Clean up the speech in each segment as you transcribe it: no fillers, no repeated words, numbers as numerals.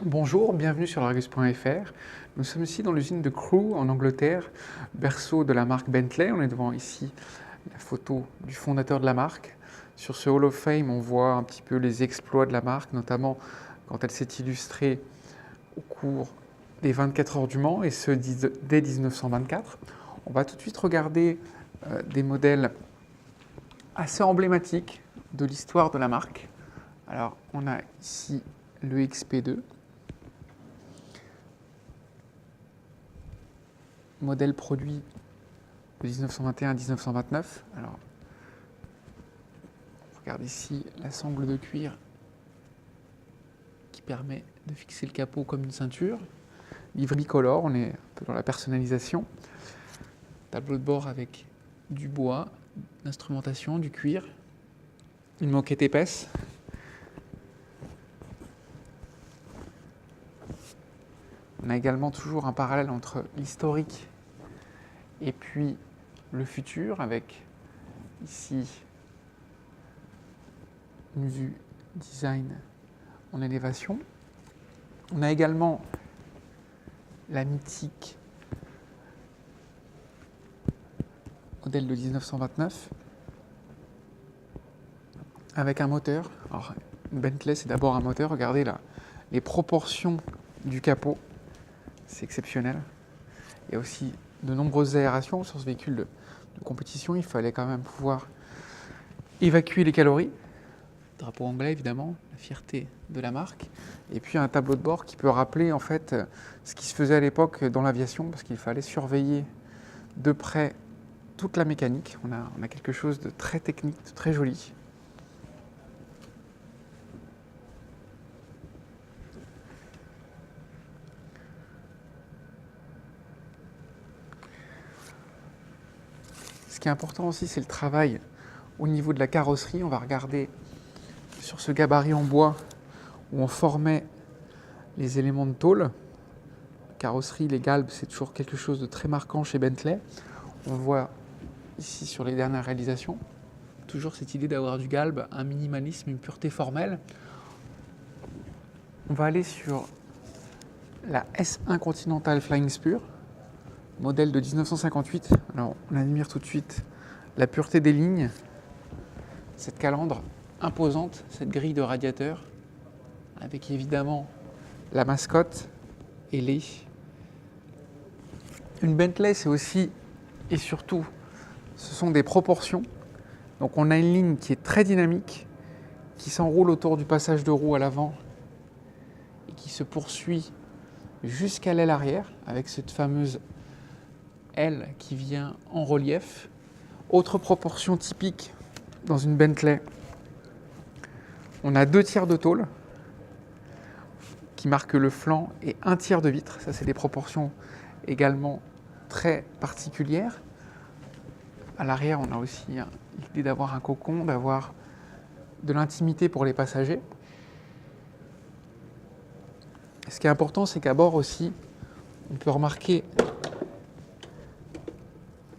Bonjour, bienvenue sur l'Argus.fr. Nous sommes ici dans l'usine de Crewe en Angleterre, berceau de la marque Bentley. On est devant ici la photo du fondateur de la marque. Sur ce Hall of Fame, on voit un petit peu les exploits de la marque, notamment quand elle s'est illustrée au cours des 24 heures du Mans, et ce dès 1924. On va tout de suite regarder des modèles assez emblématiques de l'histoire de la marque. Alors, on a ici le XP2. Modèle produit de 1921 à 1929. Alors, on regarde ici la sangle de cuir qui permet de fixer le capot comme une ceinture. Livery color, on est un peu dans la personnalisation. Tableau de bord avec du bois, l'instrumentation, du cuir, une moquette épaisse. On a également toujours un parallèle entre l'historique et puis le futur, avec ici une vue design en élévation. On a également la mythique modèle de 1929 avec un moteur. Alors, Bentley, c'est d'abord un moteur. Regardez là, les proportions du capot, c'est exceptionnel. Il y a aussi de nombreuses aérations sur ce véhicule de compétition. Il fallait quand même pouvoir évacuer les calories. Drapeau anglais, évidemment, la fierté de la marque. Et puis un tableau de bord qui peut rappeler en fait ce qui se faisait à l'époque dans l'aviation, parce qu'il fallait surveiller de près toute la mécanique. On a quelque chose de très technique, de très joli. Ce qui est important aussi, c'est le travail au niveau de la carrosserie. On va regarder sur ce gabarit en bois où on formait les éléments de tôle. Carrosserie, les galbes, c'est toujours quelque chose de très marquant chez Bentley. On voit ici sur les dernières réalisations, toujours cette idée d'avoir du galbe, un minimalisme, une pureté formelle. On va aller sur la S1 Continental Flying Spur, modèle de 1958. Alors, on admire tout de suite la pureté des lignes, cette calandre imposante, cette grille de radiateur, avec évidemment la mascotte ailée. Une Bentley, c'est aussi et surtout, ce sont des proportions. Donc on a une ligne qui est très dynamique, qui s'enroule autour du passage de roue à l'avant et qui se poursuit jusqu'à l'aile arrière, avec cette fameuse aile qui vient en relief. Autre proportion typique dans une Bentley, on a 2 tiers de tôle qui marquent le flanc et 1 tiers de vitre. Ça, c'est des proportions également très particulières. À l'arrière, on a aussi l'idée d'avoir un cocon, d'avoir de l'intimité pour les passagers. Ce qui est important, c'est qu'à bord aussi, on peut remarquer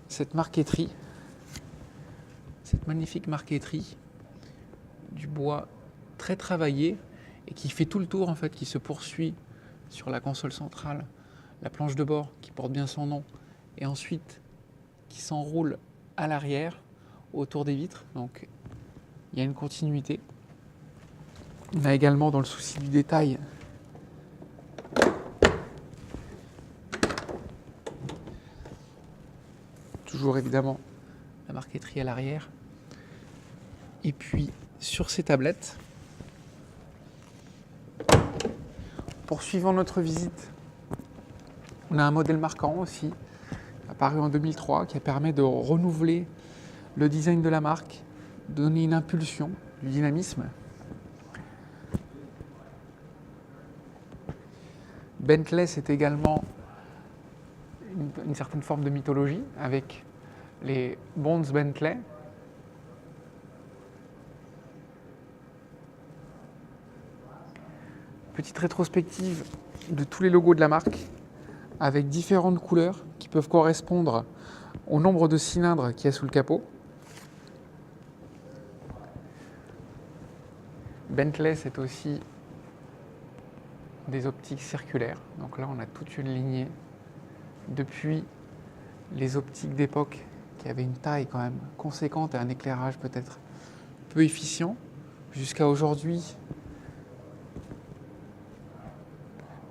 cette marqueterie, cette magnifique marqueterie du bois très travaillé et qui fait tout le tour en fait, qui se poursuit sur la console centrale, la planche de bord qui porte bien son nom, et ensuite qui s'enroule à l'arrière autour des vitres. Donc il y a une continuité. On a également dans le souci du détail toujours évidemment la marqueterie à l'arrière. Et puis sur ces tablettes, poursuivant notre visite, on a un modèle marquant aussi, apparu en 2003, qui permet de renouveler le design de la marque, donner une impulsion, du dynamisme. Bentley, c'est également une certaine forme de mythologie, avec les Bonds Bentley. Petite rétrospective de tous les logos de la marque, avec différentes couleurs qui peuvent correspondre au nombre de cylindres qu'il y a sous le capot. Bentley, c'est aussi des optiques circulaires. Donc là, on a toute une lignée depuis les optiques d'époque qui avaient une taille quand même conséquente et un éclairage peut-être peu efficient, jusqu'à aujourd'hui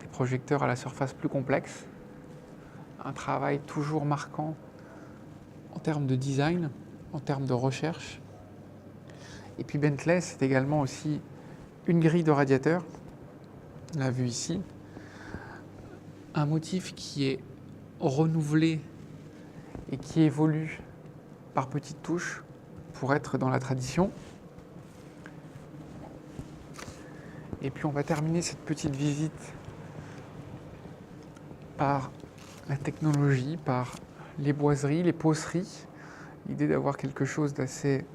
des projecteurs à la surface plus complexe, un travail toujours marquant en termes de design, en termes de recherche. Et puis Bentley, c'est également aussi une grille de radiateur, on l'a vu ici, un motif qui est renouvelé et qui évolue par petites touches pour être dans la tradition. Et puis on va terminer cette petite visite par la technologie, par les boiseries, les poceries. L'idée d'avoir quelque chose d'assez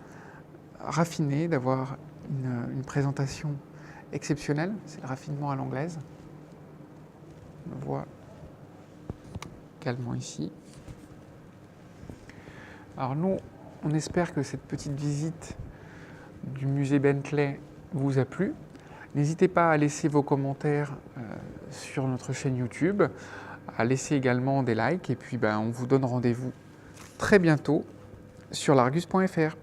raffiné, d'avoir une présentation exceptionnelle. C'est le raffinement à l'anglaise. On voit également ici. Alors nous, on espère que cette petite visite du musée Bentley vous a plu. N'hésitez pas à laisser vos commentaires sur notre chaîne YouTube, à laisser également des likes, et puis on vous donne rendez-vous très bientôt sur largus.fr.